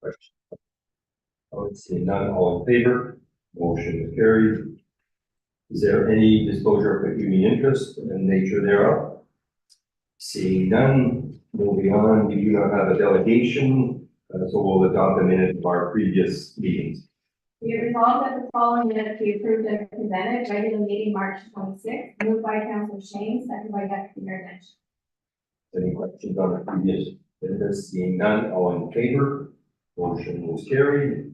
Question. I would see none, all in favor, motion is carried. Is there any disclosure of pecuniary interest and nature thereof? Seeing none, moving on, we do not have a delegation, so we'll adopt the minutes of our previous meetings. We have resolved that the following minutes be approved as presented, regular meeting March 26th, moved by Councilor Shane, second by Deputy Mayor Lynch. Any questions on the previous minutes? Seeing none, all in favor, motion was carried.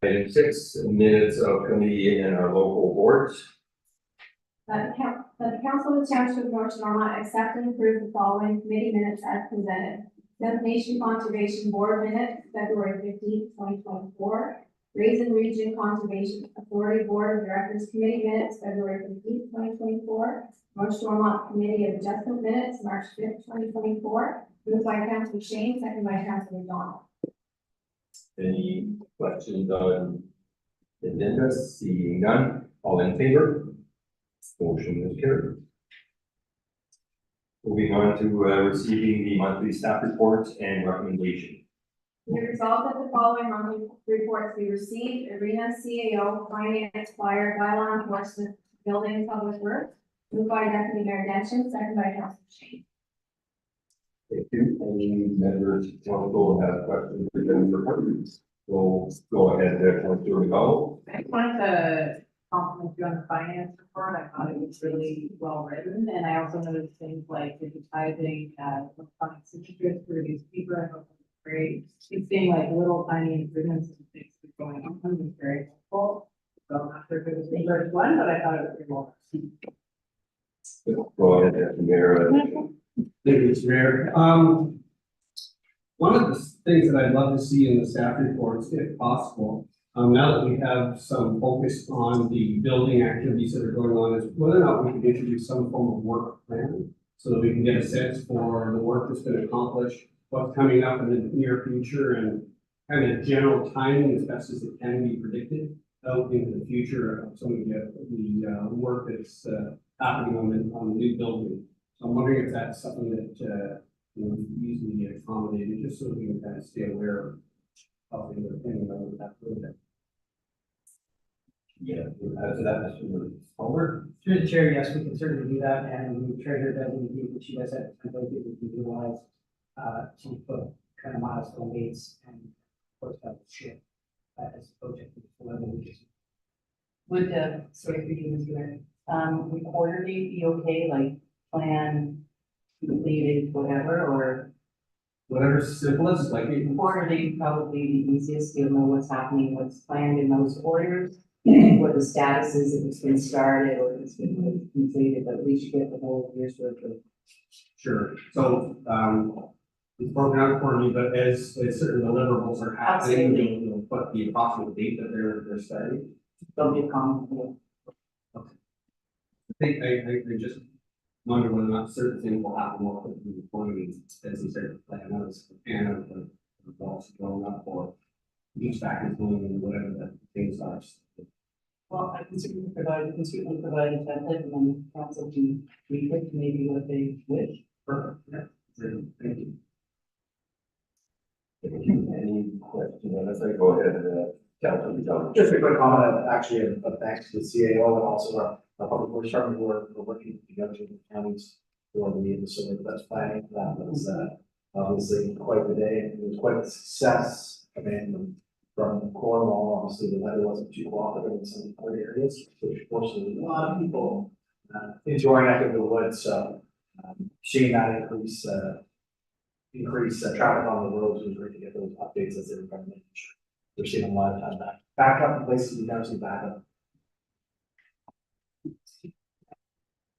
Item 6, minutes of committee and our local boards. That the Council of the Township of North Stormont accept and approve the following committee minutes as presented. Destination Conservation Board minutes, February 15th, 2024. Raisin Region Conservation Authority Board of Directors Committee minutes, February 15th, 2024. North Stormont Committee of Adjustment minutes, March 5th, 2024. Moved by Councilor Shane, second by Councilor McDonald. Any questions on the agenda? Seeing none, all in favor, motion is carried. Moving on to receiving the monthly staff reports and recommendation. We resolve that the following monthly reports be received: Arena CAO, Finance, Fire, Bylaw Enforcement, Building and Public Works. Moved by Deputy Mayor Denton, second by Councilor Shane. Thank you. Any members of council have questions for Jennifer? We'll go ahead and Councilor McDonald. I just wanted to compliment you on the finance report. I thought it was really well written, and I also noticed things like digitizing electronic signatures to reduce paper. I thought that was great. It's being like little tiny improvements and things that are going on. It was very helpful. So I'm not sure if it was the first one, but I thought it was pretty well done. Go ahead, Deputy Mayor. Thank you, Mr. Mayor. One of the things that I'd love to see in the staff reports, if possible, now that we have some focus on the building activities that are going on, is whether or not we can introduce some form of work plan so that we can get a sense for the work that's been accomplished, what's coming up in the near future, and kind of general timing as best as it can be predicted out into the future of some of the work that's happening on the new building. So I'm wondering if that's something that easily accommodated, just so we can kind of stay aware of how things are thinking about that project. Yeah, add to that, Mr. Palmer. Through the chair, yes, we can certainly do that, and the treasurer does indicate that she does have some way that we can utilize to put kind of milestone dates and of course that will shift as the project moves forward, which is. Would sorry for you, Mr. Mayor, would quarterly be okay, like plan completed, whatever, or Whatever's simplest, like quarterly probably the easiest, you'll know what's happening, what's planned in those orders, and what the status is, if it's been started or if it's been completed, but at least you get the whole year's worth of. sure. So it's broken out quarterly, but as certain deliverables are happening, Absolutely. you'll put the approximate date that they're starting. Don't be a common. I think I just wonder whether or not certain things will happen more quickly before we, as you said, plan out as a fan of the balls going up or each back is going and whatever the things are. Well, I can certainly provide a template and then council can tweak it to maybe what they wish. Perfect. Yeah. Thank you. Any questions on this? I go ahead, Councilor McDonald. Just a quick comment, actually, of thanks to the CAO and also our public works department. We're working together with the counties for the solar best planning. That was obviously quite the day, and it was quite a success. I mean, from Cornwall, obviously the weather wasn't too cooperative in some other areas, which forced a lot of people into our neck of the woods. So seeing that increase traffic on the roads was great to get those updates as they were coming in. We're seeing a lot of time back up in places you never see back up.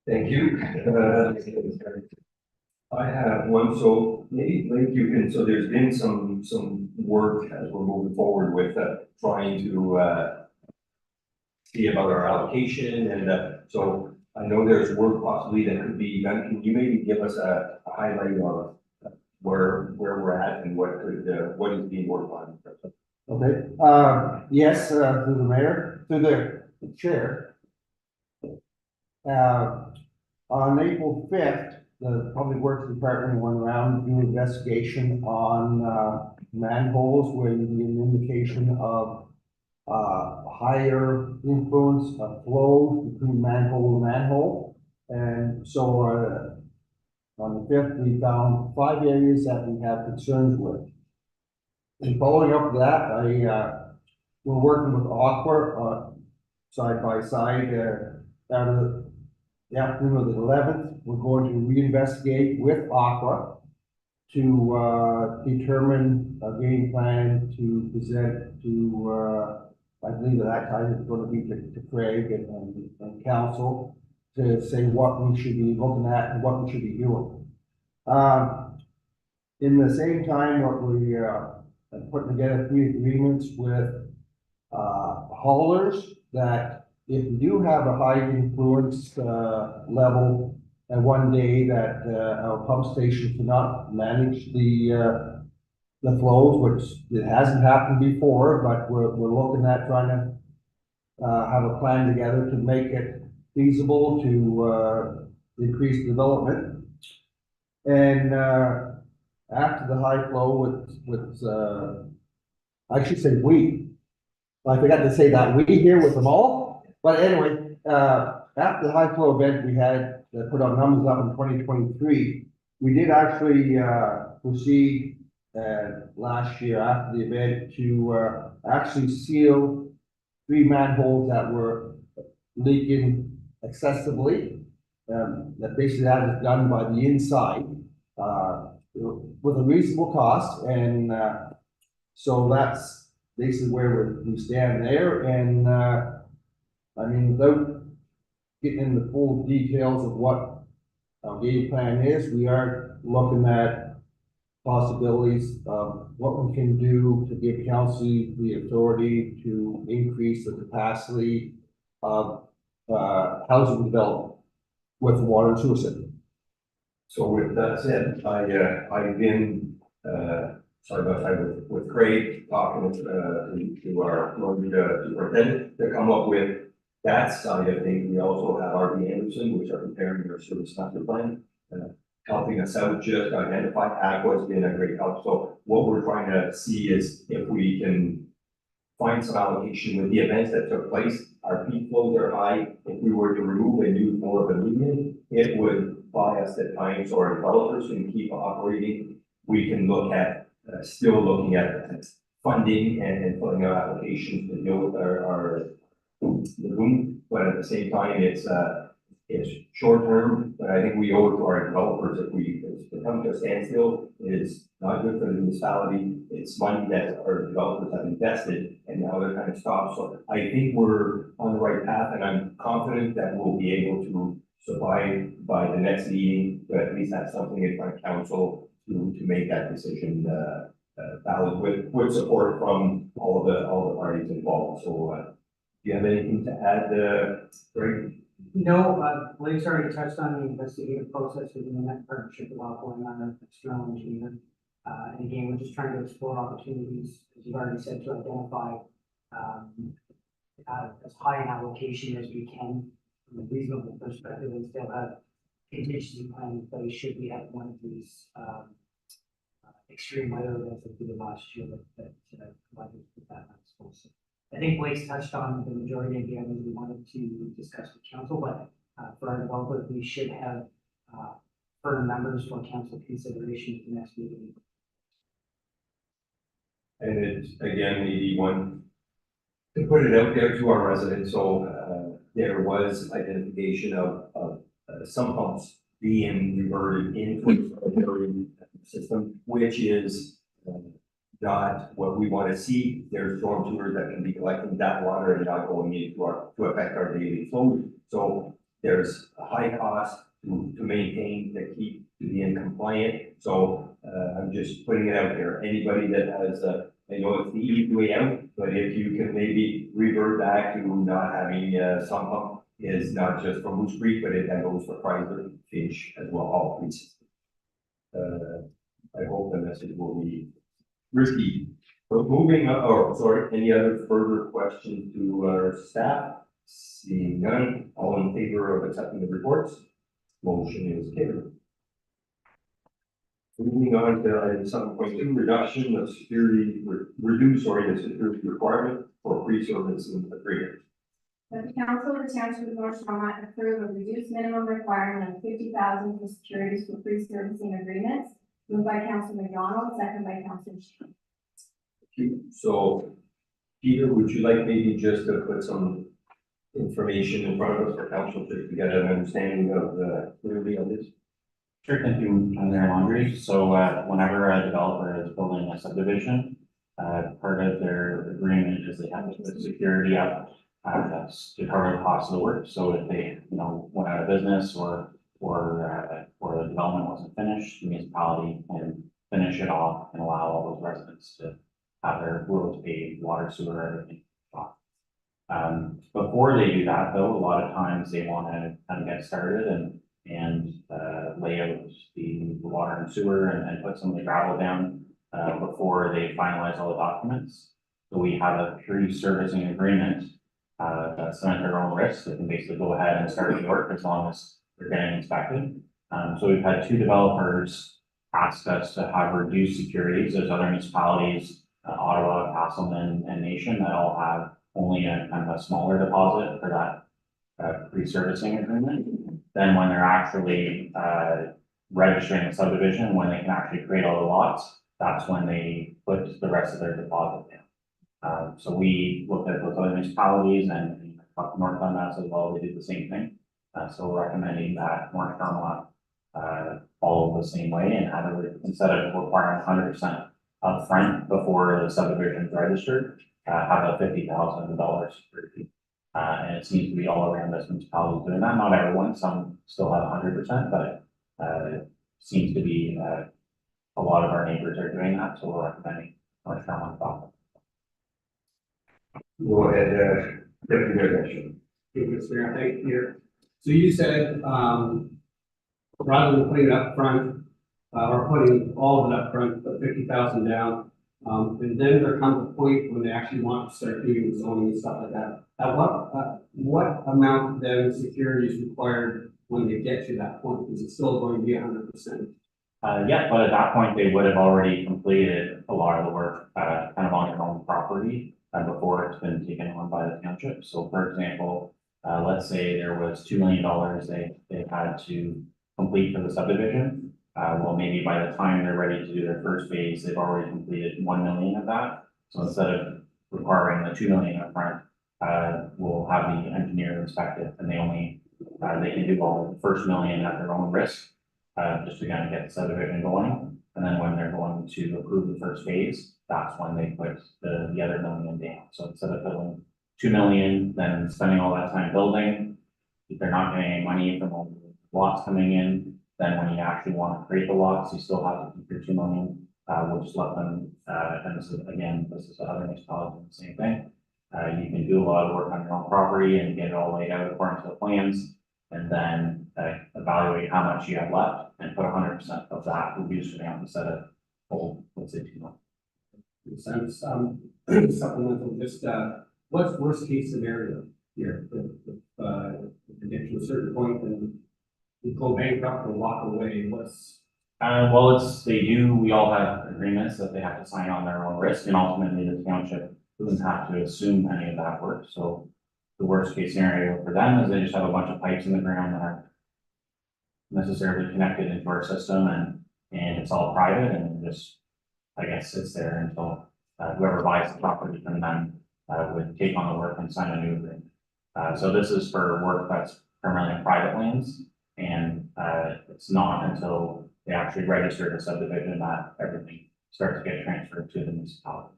Thank you. I have one, so maybe Link, you can, so there's been some work as we're moving forward with trying to see about our allocation, and so I know there's work possibly that could be done. Can you maybe give us a highlight of where we're at and what is being worked on? Okay, yes, to the mayor, to the chair. On April 5th, the Public Works Department went around to do investigation on, manholes where you get an indication of, higher influence of flow between manhole to manhole. And so, on the fifth, we found 5 areas that we have concerns with. And following up with that, we're working with Aqua, side by side, out of the afternoon of the 11th, we're going to reinvestigate with Aqua to, determine a game plan to present to, I believe at that time it's going to be to Craig and council to say what we should be looking at and what we should be doing. In the same time, what we putting together 3 agreements with haulers that if we do have a high influence level and one day that our pump station cannot manage the flows, which it hasn't happened before, but we're looking at trying to have a plan together to make it feasible to increase development. And after the high flow with I should say we. I forgot to say that we here with them all. But anyway, after the high flow event we had put our numbers up in 2023, we did actually proceed last year after the event to actually seal 3 manholes that were leaking excessively. That basically that is done by the inside with a reasonable cost, and so that's basically where we stand there. And I mean, without getting into the full details of what our game plan is, we are looking at possibilities of what we can do to give council the authority to increase the capacity of housing development with the water and sewer system. So with that said, I've been, side by side with Craig, talking to our road superintendent to come up with that side of things. We also have RB Anderson, which are preparing their service master plan, helping us out, just identify. Aqua has been a great help. So what we're trying to see is if we can find some allocation with the events that took place. Our peak flows are high. If we were to remove and use more of a median, it would buy us the time so our developers can keep operating. We can look at, still looking at funding and putting out applications to deal with our the boom, but at the same time, it's short term, but I think we owe it to our developers if it comes to a standstill. It's not good for the municipality. It's money that our developers have invested and now they're kind of stopped. So I think we're on the right path, and I'm confident that we'll be able to survive by the next meeting, to at least have something in front of council to make that decision valid with support from all the parties involved. So do you have anything to add, Greg? No, Blake's already touched on the investigative process within the net partnership with Aqua and our external engineer. And again, we're just trying to explore opportunities, as you've already said, to identify as high an allocation as we can from a reasonable perspective, and still have contingency plan in place should we have one of these extreme weather events that we did last year that provided with that response. I think Blake's touched on the majority of the items we wanted to discuss with council, but for our developers, we should have firm numbers for council consideration at the next meeting. And it's, again, maybe one to put it out there to our residents. So there was identification of some pumps being reverted into a system, which is not what we want to see. There's storm sewers that can be collecting that water and not going into to affect our daily flow. So there's a high cost to maintain, to keep to be in compliant. So I'm just putting it out there. Anybody that has I know it's the easy way out, but if you can maybe revert back to not having some pump, is not just for Moose Creek, but it goes for Chrysler, Finch as well, all three systems. I hope the message will be risky. But moving on, any other further questions to our staff? Seeing none, all in favor of accepting the reports? Motion is carried. Moving on to item 7.2, reduction of security, reduce the security requirement for pre-servicing agreement. That the council of the township of North Charlotte approve a reduced minimum requirement of $50,000 for securities for pre-servicing agreements. Moved by Councilor McDonald, second by Councilor Shan. So, Peter, would you like maybe just to put some information in front of us for council just to get an understanding of the clearly of this? Sure, thank you, Mayor Laundry. So, whenever a developer is building a subdivision, part of their agreement is they have to put security up, that's to cover the cost of the work. So if they, went out of business or the development wasn't finished, the municipality can finish it off and allow all those residents to have their roads paved, water, sewer, everything off. Before they do that, though, a lot of times they want to kind of get started and lay out the water and sewer and put some of the gravel down before they finalize all the documents. So we have a pre-servicing agreement that's at their own risk. They can basically go ahead and start the work as long as they're getting inspected. So we've had two developers ask us to have reduced securities. There's other municipalities, Ottawa, Castleman, and Nation, that all have only a kind of a smaller deposit for that pre-servicing agreement. Then when they're actually registering a subdivision, when they can actually create all the lots, that's when they put the rest of their deposit in. So we looked at those other municipalities and North Dundas as well, they did the same thing. So we're recommending that North Carmel follow the same way and have it, instead of requiring 100% upfront before the subdivision is registered, have a $50,000 security. And it seems to be all around this municipality doing that. Not everyone, some still have 100%, but it seems to be a lot of our neighbors are doing that, so we're recommending North Carolina follow. Go ahead, Deputy Mayor Gassion. Thank you, Mr. Mayor. Thank you, Peter. So you said, rather than putting it up front, or putting all of it up front, put 50,000 down, and then there comes a point when they actually want to start doing zoning and stuff like that. At what amount then security is required when they get to that point? Is it still going to be 100%? Yeah, but at that point, they would have already completed a lot of the work, kind of on their own property, before it's been taken on by the township. So for example, let's say there was $2 million they had to complete for the subdivision. Well, maybe by the time they're ready to do their first phase, they've already completed 1 million of that. So instead of requiring the 2 million upfront, we'll have the engineer inspect it, and they can do all the first million at their own risk, just to kind of get the subdivision going. And then when they're going to approve the first phase, that's when they put the other million down. So instead of building 2 million, then spending all that time building, if they're not getting any money from all the lots coming in, then when you actually want to create the lots, you still have to keep your 2 million. We'll just let them, and this is other municipalities doing the same thing. You can do a lot of work on your own property and get it all laid out according to the plans, and then evaluate how much you have left and put 100% of that reduced amount instead of whole, let's say 2 million. Makes sense. Supplemental, just what's worst case scenario here? If they get to a certain point and you go bankrupt or walk away, what's? Well, we all have agreements that they have to sign on their own risk, and ultimately the township doesn't have to assume any of that work. So the worst case scenario for them is they just have a bunch of pipes in the ground that aren't necessarily connected into our system, and it's all private, and just, I guess, sits there until whoever buys the property from them would take on the work and sign a new agreement. So this is for work that's primarily on private lands, and it's not until they actually register the subdivision that everything starts to get transferred to the municipality.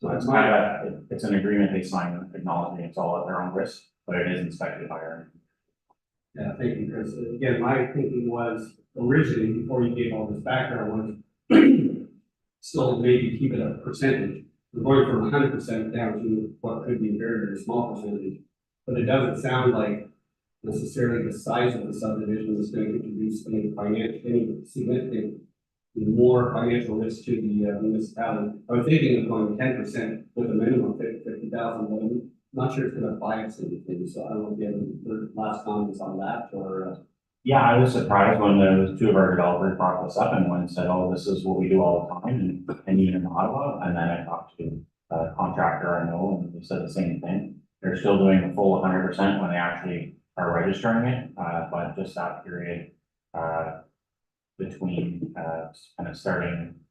So it's kind of it's an agreement they sign acknowledging it's all at their own risk, but it is inspected by our. Yeah, thank you, Chris. Again, my thinking was originally, before you gave all this background, was still maybe keep it a percentage. We're going from 100% down to what could be a very, very small percentage. But it doesn't sound like necessarily the size of the subdivision is going to introduce any significant more financial risk to the municipality. I was thinking of going 10% with a minimum of 50,000, but I'm not sure it's going to bias anything. So I don't know if you have the last comments on that, or Yeah, I was surprised when the two of our developers brought this up and one said, oh, this is what we do all the time and even in Ottawa. And then I talked to a contractor I know and they said the same thing. They're still doing the full 100% when they actually are registering it, but just that period, between, kind of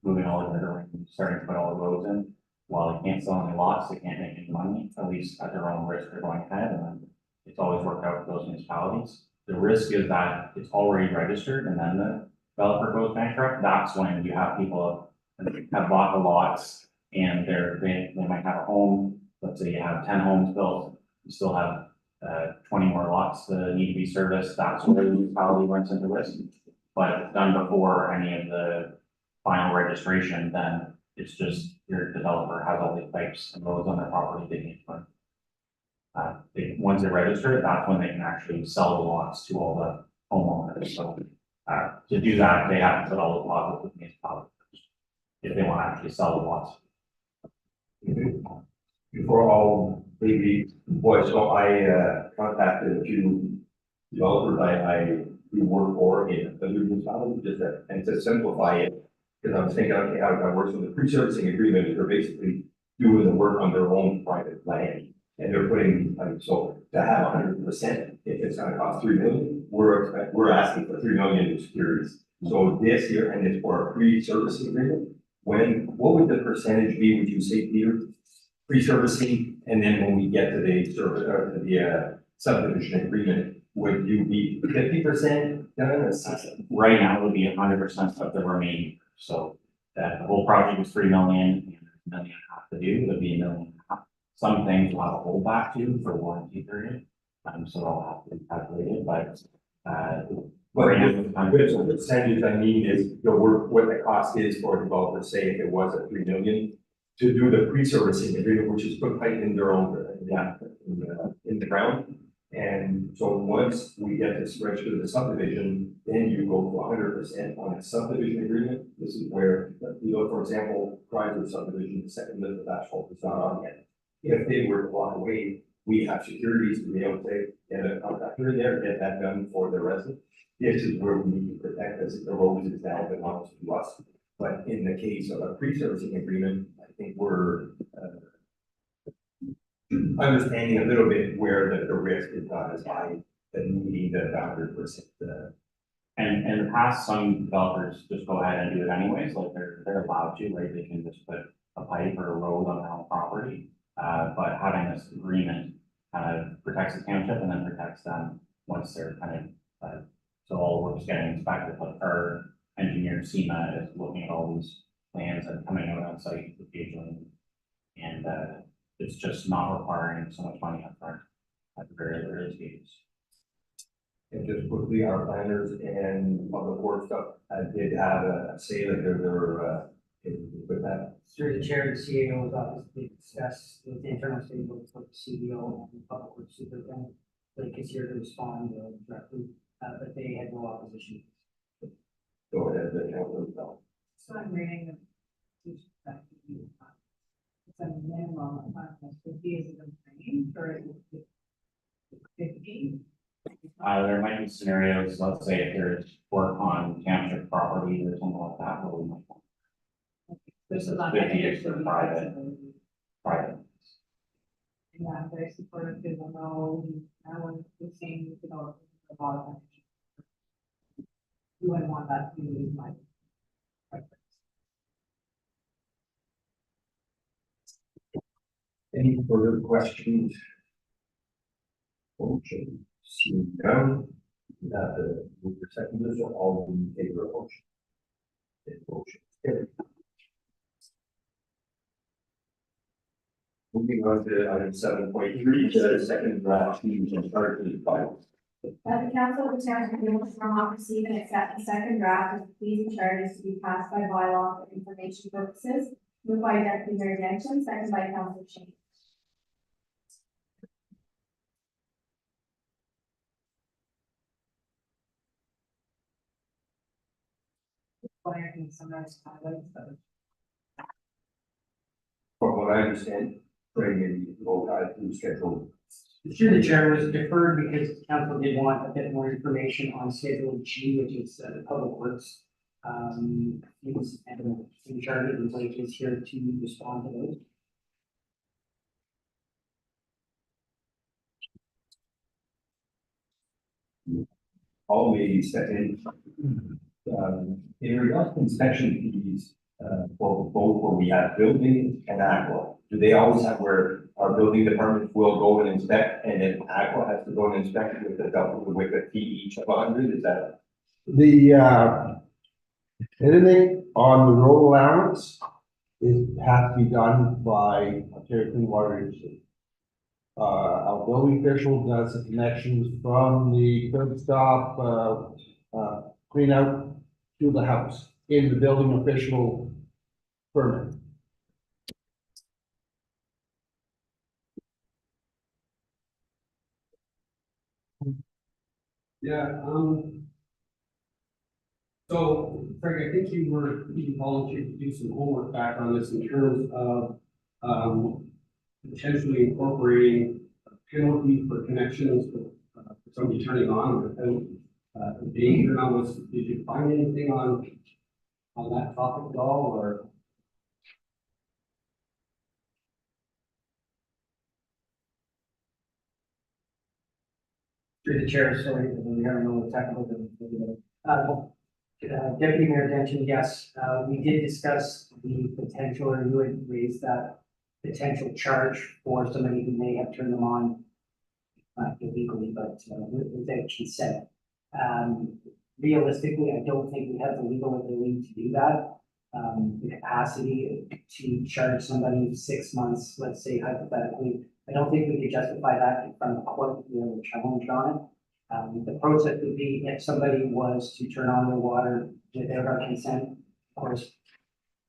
moving all the litter and starting to put all the roads in. While they can't sell any lots, they can't make any money, at least at their own risk, they're going ahead, and then it's always worked out for those municipalities. The risk is that it's already registered and then the developer goes bankrupt, that's when you have people that have bought the lots and they might have a home, let's say you have 10 homes built, you still have 20 more lots that need to be serviced, that's where the municipality runs into risk. But if it's done before any of the final registration, then it's just your developer has all these pipes and roads on their property they need to put. Once they're registered, that's when they can actually sell the lots to all the homeowners. So, to do that, they have to put all the deposits with the municipality if they want to actually sell the lots. Before all, maybe, boy, so I contacted a few developers we work for in the municipality, just that, and to simplify it. Because I was thinking, okay, how that works with the pre-servicing agreement, is they're basically doing the work on their own private land. And they're putting, so to have 100%, if it's gonna cost 3 million, we're asking for 3 million in securities. So this year, and it's for a pre-servicing agreement, what would the percentage be, would you say, Peter? Pre-servicing, and then when we get to the service, or to the subdivision agreement, would you be 50% done or 60%? Right now, it would be 100% of the remaining, so that the whole project was 3 million, and $1.5 million to do, it would be $1.5 million. Some things will have a holdback to for warranty period, so I'll have to calculate it, but, But the percentage I mean is the work, what the cost is for a developer, say if it was at 3 million, to do the pre-servicing agreement, which is put pipe in their own, in the ground. And so once we get this registered the subdivision, then you go to 100% on a subdivision agreement. This is where, for example, Chrysler subdivision, the second lift of asphalt is not on yet. If they were to walk away, we have securities to be able to get a contractor in there, get that done for the resident. This is where we need to protect us, the road is now belongs to us. But in the case of a pre-servicing agreement, I think we're understanding a little bit where the risk is not as high as needing the 100%. And in the past, some developers just go ahead and do it anyways, like they're allowed to, right? They can just put a pipe or a road on their own property. But having this agreement kind of protects the township and then protects them once they're kind of, so all work's getting inspected, like our engineer SEMA is looking at all these plans and coming out on site occasionally. And, it's just not requiring so much money upfront at the very early stages. And just quickly, our planners and public works stuff did have a say that they're with that. Through the chair of the CAO's office, they discussed with the internal stakeholders, with the CEO and the public works superintendent. They consider to respond directly, but they had no opposition. Go ahead, the council. So I'm reading the. It's a minimum of 50 is it a range or is it 50? There might be scenarios, let's say if there's work on township property or something like that, where we might want This is on. 50 is for private. Yeah, very supportive, people know, now we're seeing, a lot of. We wouldn't want that to be my. Any further questions? Motion, see none. That the second is all in favor of motion. Motion carried. Moving on to item 7.3, the second draft meeting and start to the final. That the council of the township of North Carolina receive and accept the second draft of the fees and charges to be passed by bylaw for information purposes. Moved by Deputy Mayor Jensen, second by Councilor Shank. Fire and some nice highlights, but From what I understand, Craig and both guys do schedule Through the chair was deferred because council did want a bit more information on Schedule G, which is the Public Works. Fees and in charge of Blake is here to respond to those. All maybe second. In regards to inspection fees, for both where we have building and aqua, do they always have where our building department will go and inspect and then aqua has to go and inspect with a fee each of 100, is that? Anything on the road allowance has to be done by Ontario Clean Water Agency. Our building official does the connections from the curb stop, clean out to the house in the building official permit. Yeah, so Craig, I think you volunteered to do some homework back on this in terms of, potentially incorporating a penalty for connections for somebody turning on without, being turned on. Did you find anything on that topic at all, or? Through the chair, sorry, we haven't know the technical. Deputy Mayor Denton, yes, we did discuss the potential, or you had raised that potential charge for somebody who may have turned them on, not illegally, but without consent. Realistically, I don't think we have the legal ability to do that. The capacity to charge somebody 6 months, let's say hypothetically, I don't think we could justify that in front of the court, we have a challenge on it. The process would be if somebody was to turn on their water without our consent, of course,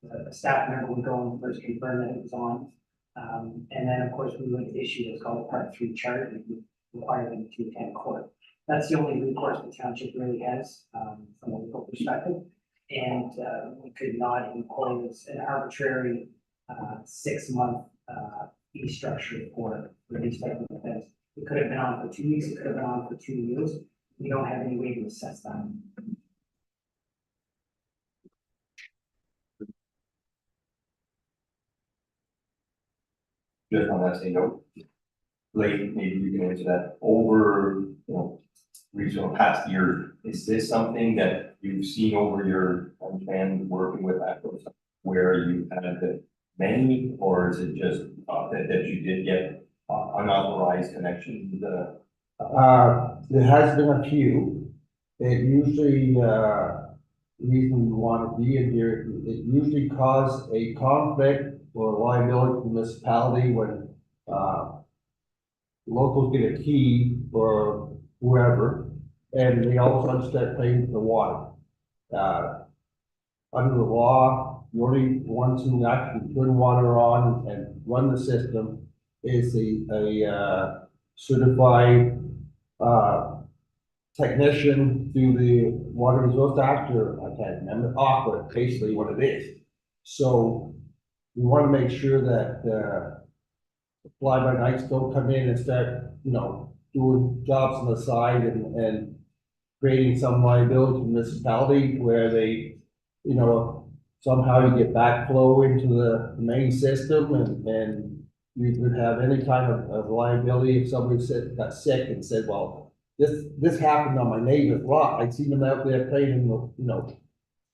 the staff member would go and first confirm that it was on. And then, of course, we would issue what's called a Part 3 charge, and we require them to attend court. That's the only recourse the township really has, from a legal perspective. And we could not impose an arbitrary 6-month fee structure for these type of events. It could have been on for 2 weeks, it could have been on for 2 years. We don't have any way to assess that. Just on that same note, Blake, maybe you can answer that over, regional past year. Is this something that you've seen over your time working with Aqua, where you had many, or is it just that you did get unauthorized connections? There has been a few. It usually, reason we want to be in here, it usually causes a conflict or liability to the municipality when, locals get a key for whoever, and they all of a sudden start paying for the water. Under the law, the only ones who actually turn water on and run the system is a certified, technician through the Water Resource Act, or I can't remember, Aqua, basically what it is. So we want to make sure that, fly-by-nights don't come in and start, doing jobs on the side and creating some liability to the municipality where they, somehow you get backflow into the main system and you could have any kind of liability if somebody got sick and said, well, this happened on my neighbor's lot. I'd seen them out there playing,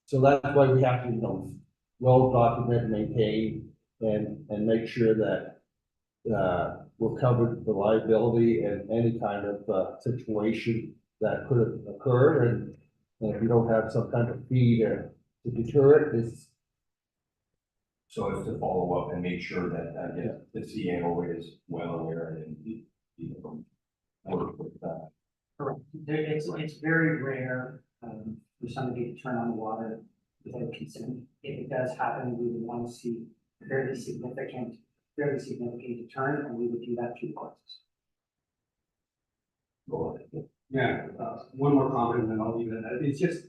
so that's why we have to, well document, maintain, and make sure that we're covered for liability and any kind of situation that could occur. And if you don't have some kind of fee to deter it, it's. So it's to follow up and make sure that the CAO is well aware and work with that. Correct. It's very rare for somebody to turn on the water without consent. If it does happen, we would want to see fairly significant deterrent, and we would do that through courts. Yeah, one more comment and then I'll leave it at that. It's just,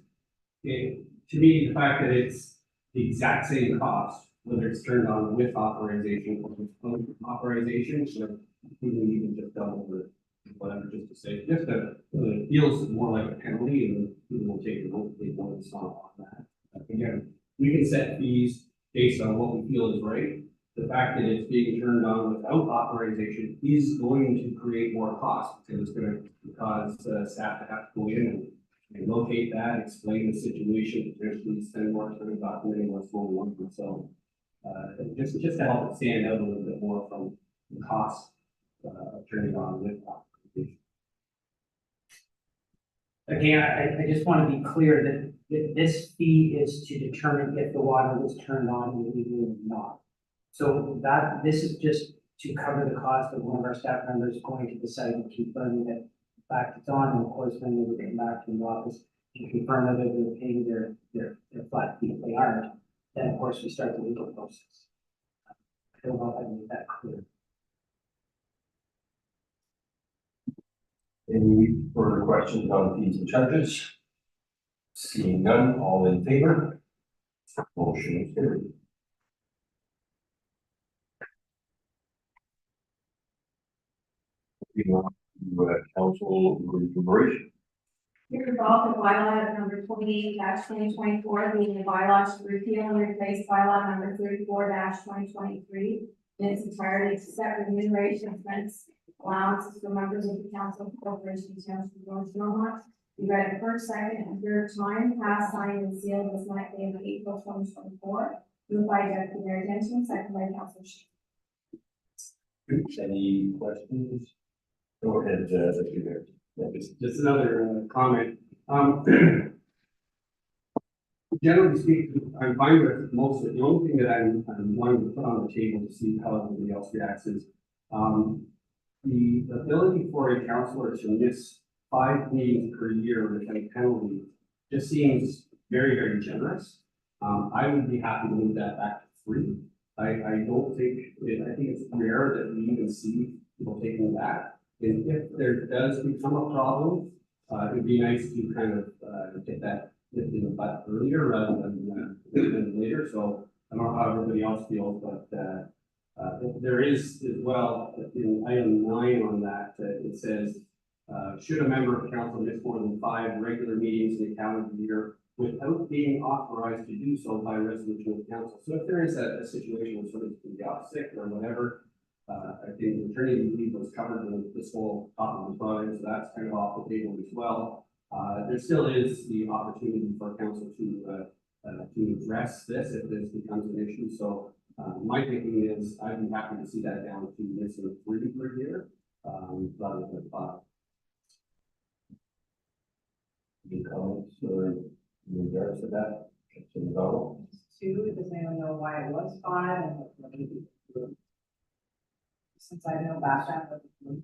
to me, the fact that it's the exact same cost whether it's turned on with authorization or without authorization, so we can even just double the, whatever, just to say, just that, it feels more like a penalty and people will take it, hopefully, when it's not on that. Again, we can set fees based on what we feel is right. The fact that it's being turned on without authorization is going to create more cost, because it's gonna cause staff to have to go in and locate that, explain the situation, potentially spend more time documenting what's going on, so. Just to help it stand out a little bit more from the cost, of turning on with authorization. Again, I just want to be clear that this fee is to determine if the water was turned on illegally or not. So this is just to cover the cost of one of our staff members going to the site and confirming that in fact it's on, and of course, when they would come back to the office to confirm whether they're paying their flat fee. If they aren't, then of course we start the legal process. I don't know if I made that clear. Any further questions on fees and charges? Seeing none, all in favor? Motion is carried. Moving on to council deliberation. Be resolved that bylaw number 28-2024, being the bylaw to repeal and replace bylaw number 34-2023 in its entirety to set remuneration expense allowances for members of the council of corporation township of North Norwalk. Be read the first, second, and third time, passed, signed, and sealed this night, day of April 2024. Moved by Deputy Mayor Denton, second by Councilor Shi. Any questions? Go ahead, Deputy Mayor. Just another comment. Generally speaking, I'm fine with most of it. The only thing that I'm wanting to put on the table to see how everybody else reacts is, the ability for a councillor to miss 5 meetings per year without penalty just seems very, very generous. I would be happy to move that back to 3. I don't think, I think it's rare that we even see people taking that. And if there does become a problem, it'd be nice to kind of get that nipped in the butt earlier rather than later. So I don't know how everybody else feels, but there is as well in item 9 on that, it says, should a member of council miss more than 5 regular meetings in a calendar year without being authorized to do so by resolution of the council. So if there is a situation where somebody's been off sick or whatever, I think maternity leave was covered in this whole topic was brought in, so that's kind of off the table as well. There still is the opportunity for council to address this if this becomes an issue. So my thinking is I'd be happy to see that down to missing 3 per year, rather than 5. Any comments or in regards to that? Councilor Gonzalo? 2, does anyone know why it was 5 and what maybe? Since I know background of the.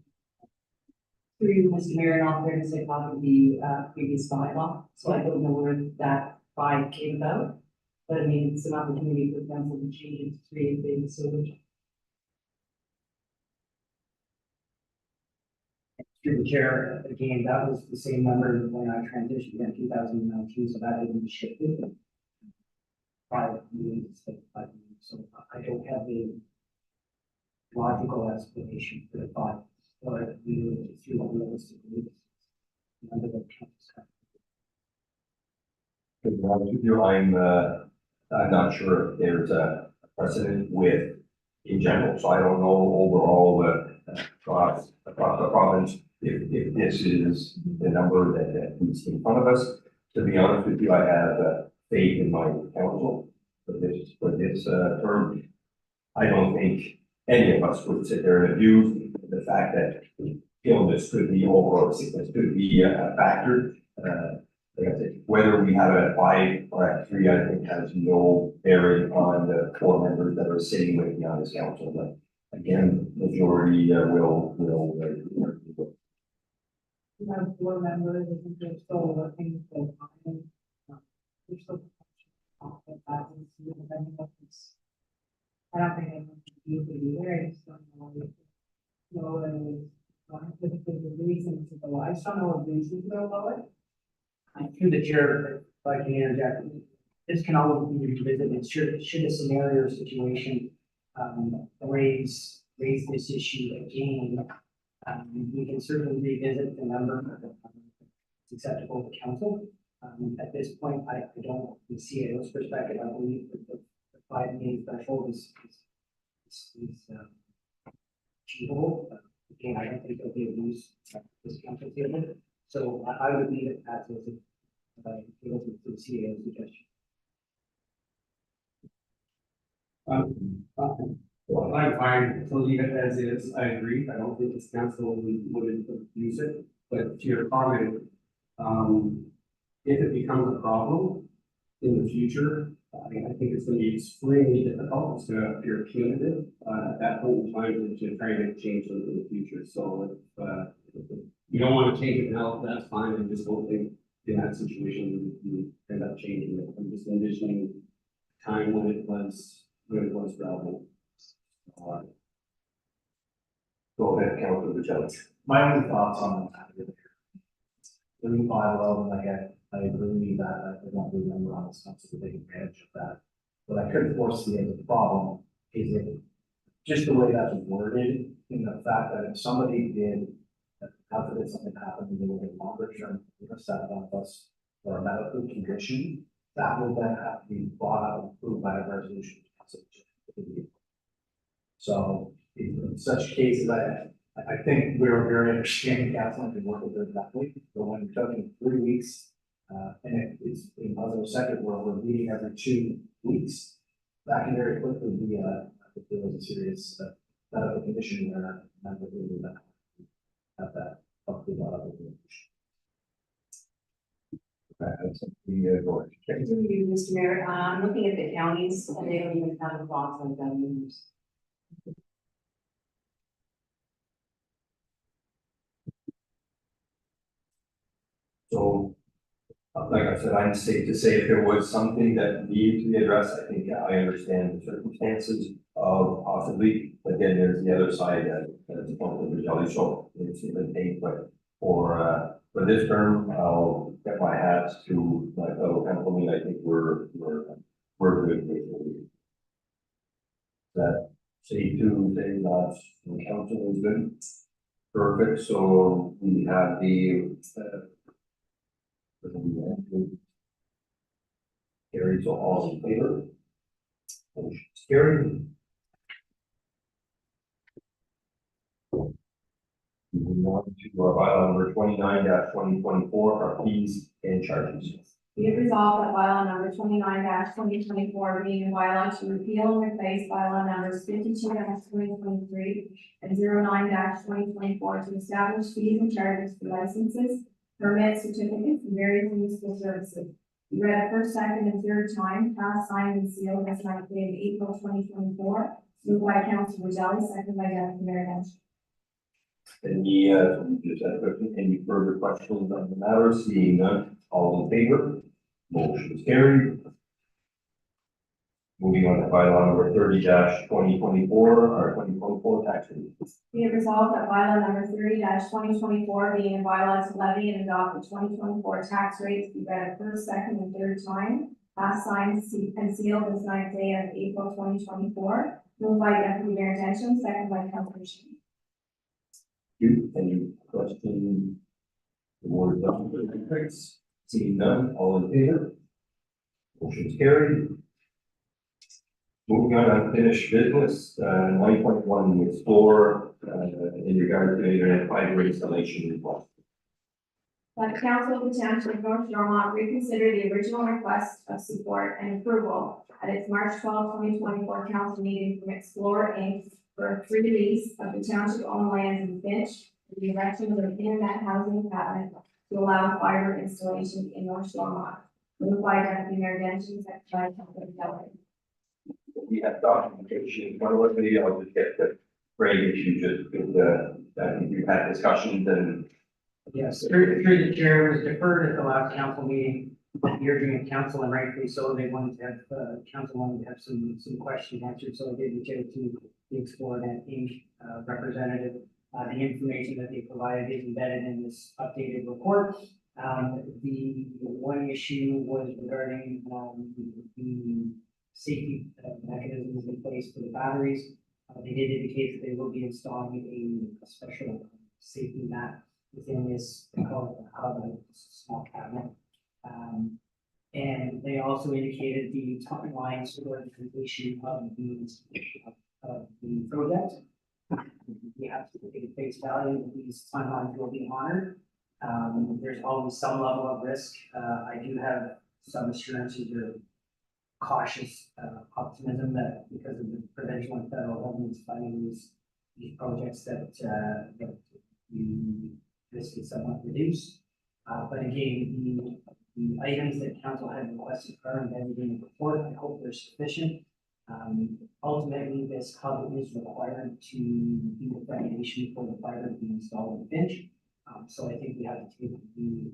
Through you, Mr. Mayor, and all fairness, I copied the previous bylaw, so I don't know where that 5 came about. But I mean, it's an opportunity for council to change it to 3 if they so wish. Through the chair, again, that was the same number when I transitioned in 2019, so that didn't shift it. 5 meetings, 5 meetings, so I don't have the logical explanation for the 5, but we need to see what realistically is. Under the council. To be honest with you, I'm not sure if there's a precedent with in general, so I don't know overall across the province if this is the number that we see in front of us. To be honest with you, I have faith in my council for this term. I don't think any of us would sit there and abuse the fact that illness could be or sickness could be a factor. Like I said, whether we have it at 5 or at 3, I think has no bearing on the 4 members that are sitting with me on this council. But again, majority will. We have 4 members, I think they're still working full time. They're still. I don't think anyone should be able to be there, I just don't know. No, and the reasons to go, I just don't know what reasons to go lower. Through the chair, if I can interject, this can always be revisited, should a scenario or situation, raise this issue again. We can certainly revisit the number that's acceptable to council. At this point, I don't see it as perspective, I believe that the 5 million threshold is achievable. Again, I don't think there'll be a use this council table, so I would leave it as is, able to the CAO suggestion. Well, I'm fine to leave it as is, I agree, I don't think this council would use it, but to your comment, if it becomes a problem in the future, I think it's gonna be extremely difficult, it's gonna appear punitive, at that point in time to try to change them in the future, so if you don't wanna change it now, that's fine, I just don't think in that situation, you end up changing it, I'm just envisioning time when it was relevant. Go ahead, Councilor Vitelli. My only thoughts on that. The new bylaw, like I agree that I don't remember on this council to take advantage of that. What I could foresee as a problem is if, just the way that's worded, in the fact that if somebody did, after something happened, and they were in longer term, set on us for a medical condition, that will then have to be brought out and approved by a resolution. So in such cases, I think we're very understanding, council, and work with it that way, but when you're talking 3 weeks, and it's in other sector where we're meeting every 2 weeks, that can very quickly be if there was a serious medical condition where a member would have that hopefully brought up with the Through you, Mr. Mayor, I'm looking at the counties, and they don't even have a box like that. So, like I said, I'm safe to say if there was something that needed to be addressed, I think I understand the circumstances of possibly, but then there's the other side that, that's one of the jelly show, it's even take, but for this term, I'll get my hats to my fellow councilmen, I think we're good with that. Safe to say that the council is good. Perfect, so we have the carried, so all in favor? Motion is carried. Moving on to our bylaw number 29-2024, our fees and charges. Be it resolved that bylaw number 29-2024 being a bylaw to repeal and replace bylaw numbers 52-2023 and 09-2024 to establish fees and charges for licenses, permits, certificates, and various municipal services. Be read a first, second, and third time, passed, signed, and sealed this 9th day of April 2024. Moved by Councilor Jelly, second by Deputy Mayor Nensh. Any, just had a question, any further questions on the matter? Seeing none, all in favor? Motion is carried. Moving on to bylaw number 30-2024, our 2024 tax rate. Be it resolved that bylaw number 30-2024 being a bylaw to levy and adopt the 2024 tax rates be read a first, second, and third time, passed, signed, and sealed this 9th day of April 2024. Moved by Deputy Mayor Nensh, second by Councilor Shan. You, any questions? The board done for the fix. Seeing none, all in favor? Motion is carried. Moving on, unfinished business, 9.1, explore, in regard to internet fiber installation request. That the Council of the Township of North Yormont reconsider the original request of support and approval at its March 12, 2024 council meeting from Explore Inc. for a free lease of the township-owned lands in Finch for the erection of an internet housing cabinet to allow fiber installation in North Yormont. Moved by Deputy Mayor Nensh, second by Councilor Kelly. We have documentation in front of us, maybe I'll just get the Greg issue just because, I think we've had discussions and. Yes, through the chair, was deferred at the last council meeting, you're doing council and rightfully so, they wanted to have, council wanted to have some questions answered, so I did reach out to the Explore Net Inc. Representative. The information that they provided is embedded in this updated report. The one issue was regarding, the safety mechanisms in place for the batteries. They did indicate that they will be installing a special safety mat within this, they call it a hub, it's a small cabinet. And they also indicated the timelines for the completion of the project. We have to take a face value that these timelines will be honored. There's always some level of risk. I do have some assurances or cautious optimism that because of the provincial and federal government's funding these projects that the risk is somewhat reduced. But again, the items that council had requested are embedded in the report. I hope they're sufficient. Ultimately, this hub is required to do the foundation for the fiber to be installed in Finch. So I think we have to take the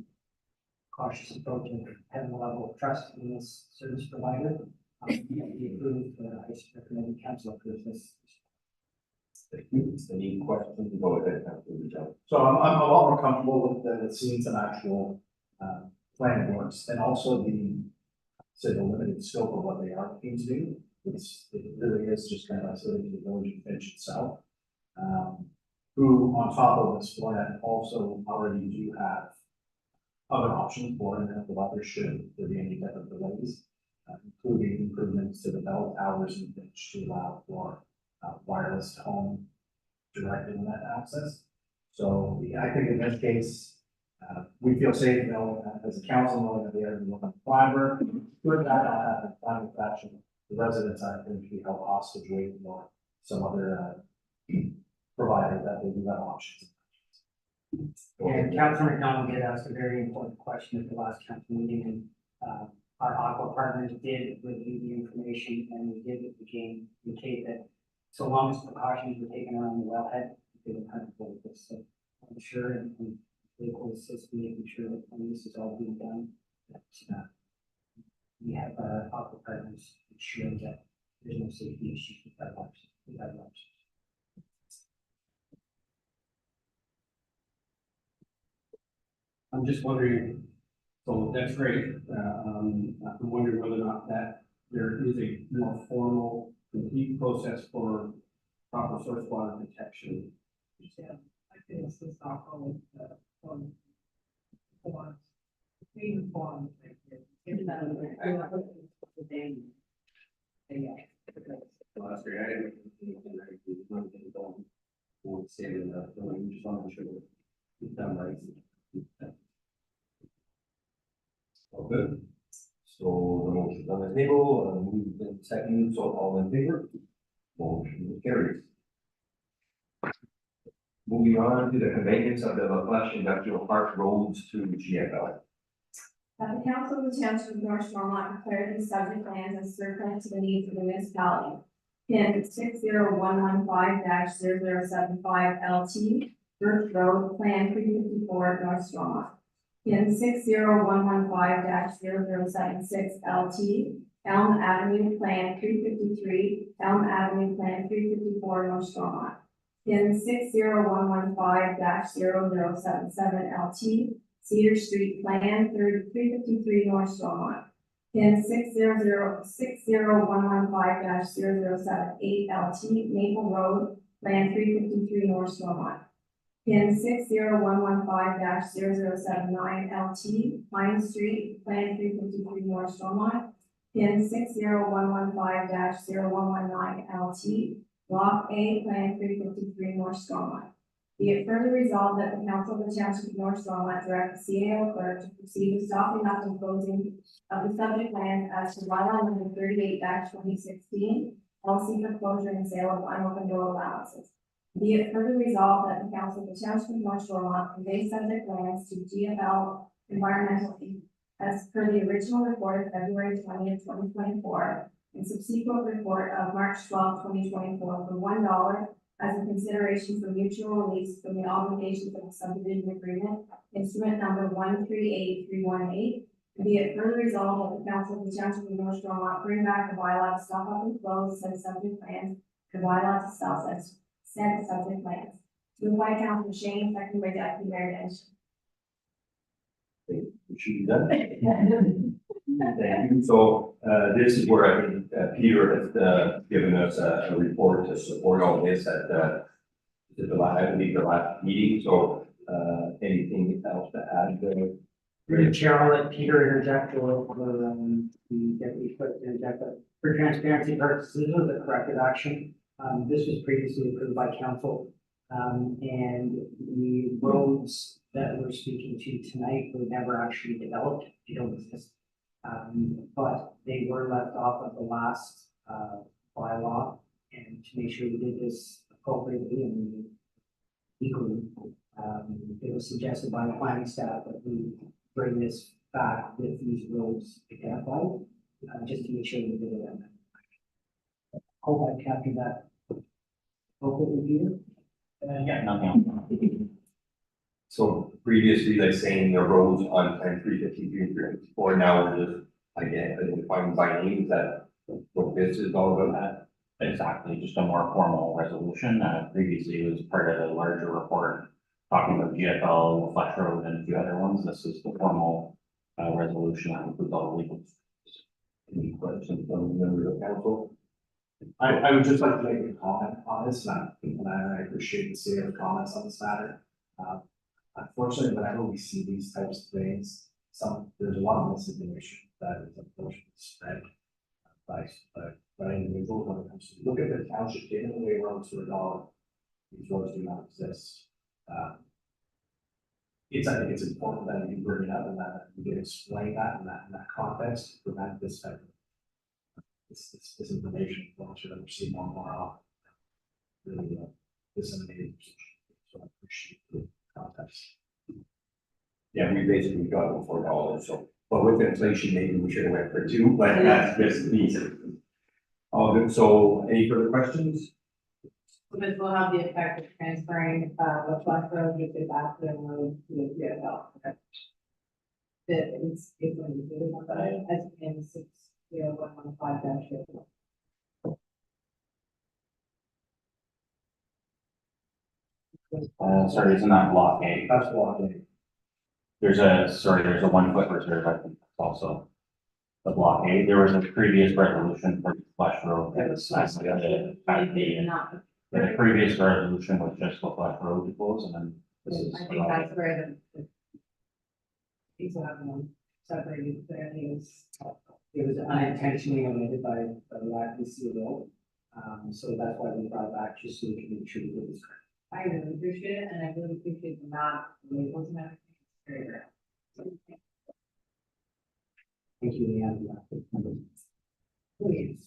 cautious approach of having a level of trust in this service provider. We approved, I recommend the council approve this. Thank you. Any questions? Go ahead, Councilor Jones. So I'm a lot more comfortable with seeing some actual, plan works and also say the limited scope of what they are looking to do. It really is just kind of isolated to the village of Finch itself. Who on top of this plan also already do have other options for internet providers should there be any type of delays, including improvements to the bell towers in Finch to allow for wireless home direct internet access. So yeah, I think in this case, we feel safe, as a council, knowing that the area will have fiber. Good that not happen, climate fashion, the residents aren't going to be held hostage waiting for some other provider that they do have options. And Councilor McDonald did ask a very important question at the last council meeting, and our aqua partners did review the information, and we did indicate that so long as precautions were taken around the wellhead, they were comfortable with this. So I'm sure and they will assist me making sure that when this is all being done, that we have our aqua partners ensure that there's no safety issues with that option. I'm just wondering, so that's great. I'm wondering whether or not that there is a more formal, complete process for proper source water protection. Yeah, I think it's the Stockholm, being formed. Last year, I didn't. Won't say in the, we just want to make sure it's done right. All good. So the motion's on the table, moved in second, so all in favor? Motion carries. Moving on to the conveyance of the La Flèche Industrial Park roads to GFL. That the council of the township of North Stormont declare these subject lands as surplus to the needs of the municipality. PIN 60115-0075 LT, Birch Road, Plan 354, North Stormont. PIN 60115-0076 LT, Elm Avenue, Plan 353, Elm Avenue, Plan 354, North Stormont. PIN 60115-0077 LT, Cedar Street, Plan 353, North Stormont. PIN 60115-0078 LT, Maple Road, Plan 353, North Stormont. PIN 60115-0079 LT, Pine Street, Plan 353, North Stormont. PIN 60115-0119 LT, Block A, Plan 353, North Stormont. Be it further resolved that the council of the township of North Stormont direct the CAO clerk to proceed with stopping up and closing of the subject land as to bylaw number 38-2016, policy for closure and sale of unopened door allowances. Be it further resolved that the council of the township of North Stormont convey subject lands to GFL Environmental Inc. as per the original report of February 20th, 2024, and subsequent report of March 12th, 2024 for $1 as a consideration for mutual release from the obligations of the subdivision agreement, instrument number 138318. And be it further resolved that the council of the township of North Stormont bring back the bylaw to stop up and close said subject lands, the bylaw to sell said subject lands. Moved by Councilor Shane, second by Deputy Mayor Dench. think we should be done. Thank you. So, this is where I think Peter has given us a report to support all this at the last, I believe, the last meeting. So, anything else to add? Through the chair, I'll let Peter interject or, the deputy clerk interject, but for transparency purposes, this was a corrective action. This was previously approved by council. And the roads that we're speaking to tonight were never actually developed, they don't exist. But they were left off of the last, bylaw, and to make sure we did this appropriately and equally. It was suggested by the planning staff that we bring this back with these roads identified, just to make sure we did it. Hope I captured that. Hopefully, Peter. Yeah, nothing. So previously, like saying the roads on 353 and 354, now we're just, again, identifying by name, that what this is all about. Exactly, just a more formal resolution. Previously it was part of a larger report talking about GFL, Flash Road and a few other ones. This is the formal resolution that includes all the legal. Any questions from members of council? I would just like to make a comment on this, and I appreciate the CAO's comments on this matter. Unfortunately, whenever we see these types of things, there's a lot of misinformation that is unfortunately spread by individuals when it comes to, look at the township giving away roads for $1. These roads do not exist. I think it's important that you bring it up and that you can explain that in that context to prevent this type of this information culture that we're seeing more and more often. Really disseminated. So I appreciate the context. Yeah, we basically got them $4, so, but with inflation, maybe we should have went for 2, but that's just easy. All good, so any further questions? So this will have the effect of transferring, the Flash Road, if it's after the road to the GFL. Okay. It's going to be good, but as in 60115-. Sorry, isn't that block A? That's why. There's a 1 foot reserve, I think, also. The block A, there was a previous resolution for Flash Road. That was the previous resolution was just for Flash Road to close, and then this is. I think that's where the. These have them separated, there is. It was unintentionally omitted by the accuracy of the so that's why we brought it back, just so we can make sure we do this correct. I really appreciate it, and I really appreciate the map, the labels and everything. It's very rare. Thank you, Leanne. Please.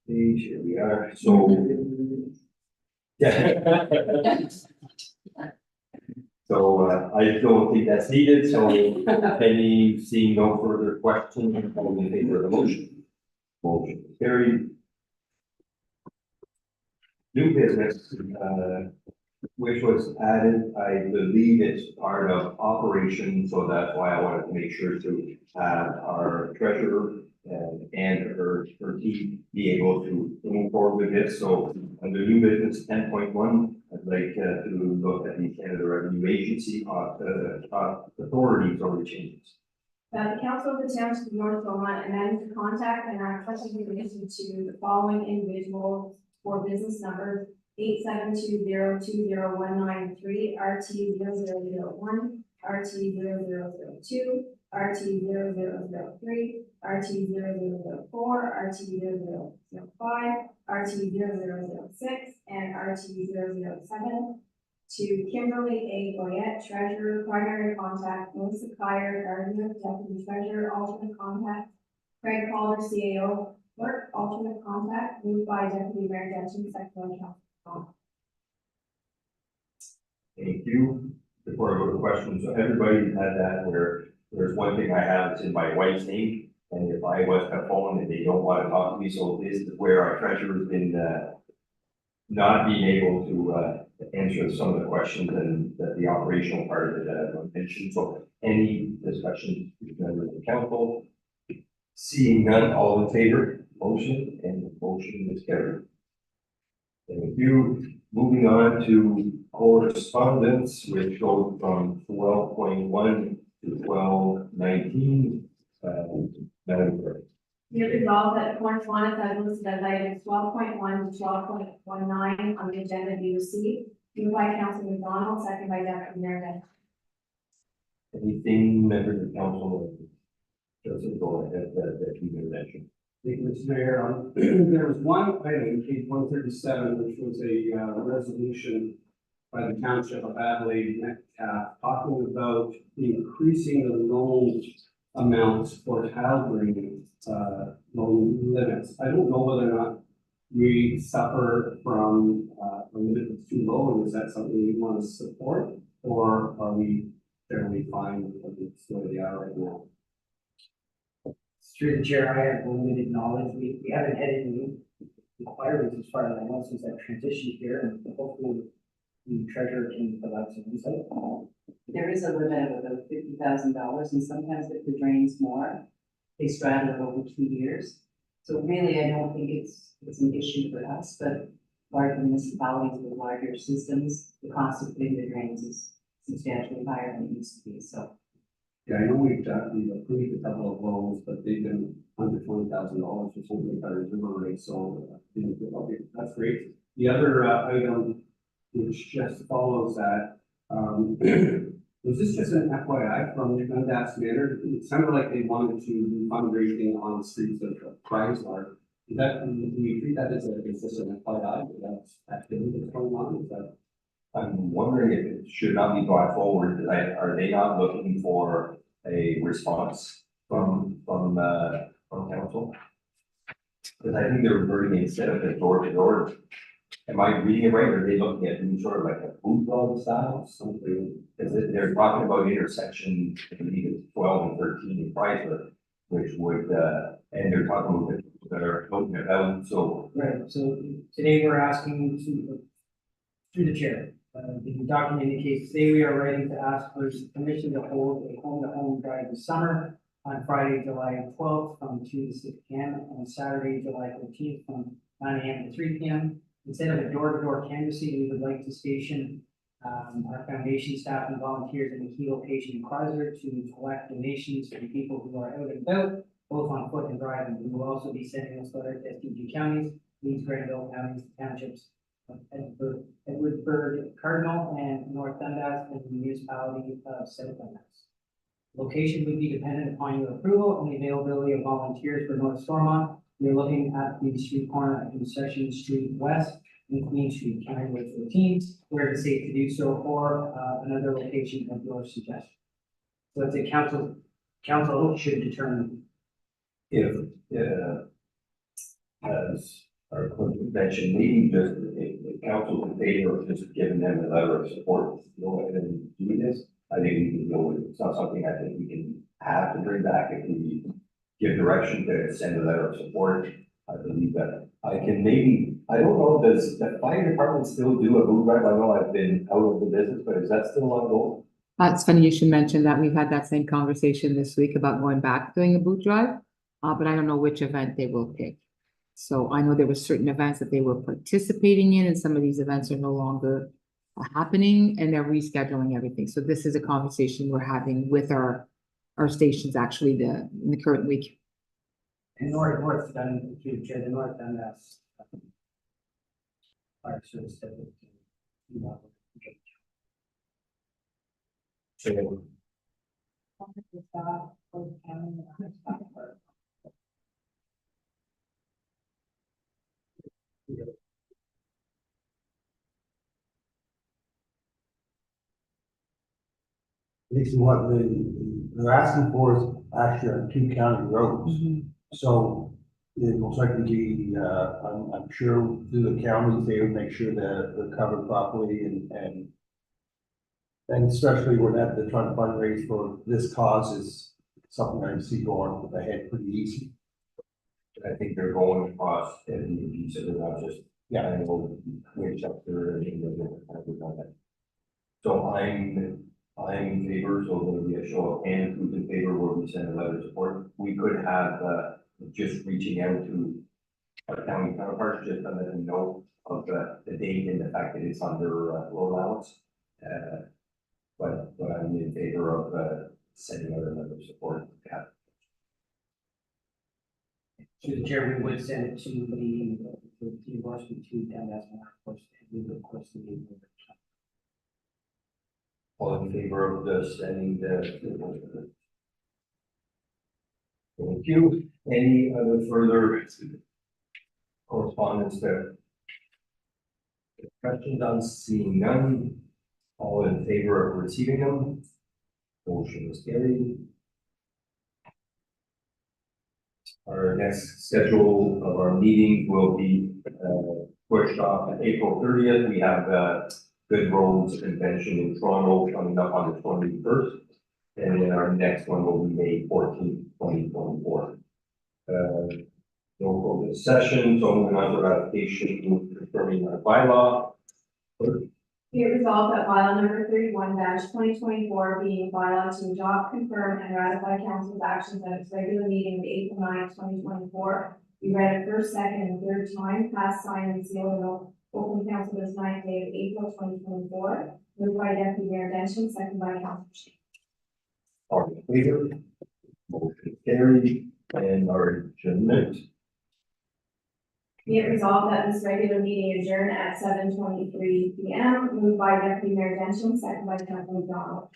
Page, here we are, so. Yeah. So, I don't think that's needed, so seeing no further questions, all in favor of the motion. Motion is carried. New business, which was added, I believe it's part of operation, so that's why I wanted to make sure to have our treasurer and her team be able to move forward with this. So under new business 10.1, I'd like to look at the Canada Revenue Agency authorities or the changes. The Council of the Township of North Beaumont amends the contact and requesting information to the following individuals for business numbers 872020193, RT0001, RT0002, RT0003, RT0004, RT0005, RT0006, and RT007. To Kimberly A. Goyette, Treasurer, Primary Contact, Melissa Kyer, Gardner, Deputy Treasurer, Alternate Contact, Craig Caller, CAO, Clerk, Alternate Contact, moved by Deputy Mayor Denton, second by Councilor. Thank you. Before I go to questions, so everybody's had that where there's one thing I have, it's in my wife's name, and if I was to phone and they don't want to talk to me, so this is where our treasurer's been, not being able to answer some of the questions and the operational part of it that I've mentioned. So any discussion with members of the council? Seeing none, all in favor, motion, and the motion is carried. Thank you. moving on to correspondence, which goes from 12.1 to 12:19. Madam Clerk. Be it resolved that correspondence as listed as items 12.1 to 12.19 on the agenda be received. Moved by Councilor McDonald, second by Deputy Mayor Hale. Anything members of council doesn't go ahead that you mentioned. Thank you, Mr. Mayor. There was one item, page 137, which was a resolution by the Township of Adelaide, Metcalf, talking about increasing the loan amounts for Calgary, loan limits. I don't know whether or not we suffer from a limit that's too low, and is that something we want to support, or are we fairly fine with the way they are right now? Through the chair, I have limited knowledge. We haven't had any inquiries as far as I know since I've transitioned here, and hopefully the treasurer can provide some insight. There is a limit of about $50,000, and sometimes if the drains more, they straddle it over 2 years. So really, I don't think it's an issue for us, but larger municipalities with larger systems, the cost of putting the drains is substantially higher than it used to be, so. Yeah, I know we've approved a couple of loans, but they've been under $20,000 or something like that reserve rate, so okay, that's great. The other item, which just follows that, was this just an FYI from Dundas Manor? It sounded like they wanted to do fundraising on the streets of Chrysler. Is that, do we treat that as just an FYI, that's activity that's going on? Is that? I'm wondering if it should not be brought forward, are they not looking for a response from council? Because I think they're reverting instead of the door to door. Am I reading it right, or are they looking at doing sort of like a food blog style, something? Because they're talking about intersection, I believe it's 12 and 13 in Chrysler, which would, and they're talking about the people that are floating about, so. Right, so today we're asking to, through the chair, the document indicates today we are writing to ask for permission to hold a home-to-home drive this summer on Friday, July 12th from 2 to 6 p.m. and Saturday, July 13th from 9 a.m. to 3 p.m. Instead of a door-to-door canvassing, we would like to station our foundation staff and volunteers in a key location in Chrysler to collect donations from people who are out and about, both on foot and driving. We will also be sending this letter to SDG counties, Leeds, Granville counties, townships, Edwardsburg, Cardinal, and North Dundas, and the municipality of South Dundas. Location would be dependent upon your approval and the availability of volunteers for North Stormont. We're looking at the street corner of Concession Street West and Queen Street, County Road 14, where it is safe to do so, or another location of your suggestion. So it's a council should determine. If, as our clerk mentioned, maybe just if council in favor of just giving them a letter of support to go ahead and do this, I think we can go with it. It's not something I think we can have to bring back if we give direction to send a letter of support. I believe that I can maybe, I don't know, does the fire department still do a boot drive? I know I've been out of the business, but is that still ongoing? It's funny you should mention that. We've had that same conversation this week about going back doing a boot drive, but I don't know which event they will pick. So I know there were certain events that they were participating in, and some of these events are no longer happening, and they're rescheduling everything. So this is a conversation we're having with our stations actually in the current week. And North Dundas, the North Dundas fire service. So Basically, what they're asking for is actually on 2 county roads. So it most likely be, I'm sure through the counties, they would make sure that they're covered properly and especially when they're trying to fundraise for this cause is something I see going ahead pretty easy. I think they're going across and so they're not just, yeah, I know, wage up there and that. So I'm in favor, so there'll be a show of hands who's in favor where we send a letter of support. We could have just reaching out to our county counterparts, just to let them know of the date and the fact that it's under road allowance. But I'm in favor of sending out another support. Yeah. Through the chair, we would send it to the Washington to them as well, of course, and we would, of course, the meeting. All in favor of the sending the. Thank you. Any other further correspondence there? Questions on seeing none? All in favor of receiving them? Motion is carried. Our next schedule of our meeting will be pushed off at April 30th. We have Good Roads Convention in Toronto coming up on the 21st. And then our next one will be May 14th, 2024. No further session, so moving on to ratification confirming our bylaw. Be it resolved that bylaw number 31 twenty twenty-four being bylaw to adopt, confirm, and ratify council's actions at its regular meeting of April 9, 2024. Be read a first, second, and third time, passed, signed, and sealed, and open council this 9th day of April 2024. Moved by Deputy Mayor Denton, second by Councilor Shan. All in favor? Motion carried, and our adjournment. Be it resolved that this regular meeting adjourn at 7:23 p.m. Moved by Deputy Mayor Denton, second by Councilor McDonald.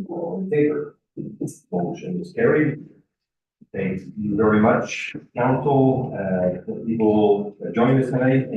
All in favor? Motion is carried. Thank you very much, council, for people joining us tonight.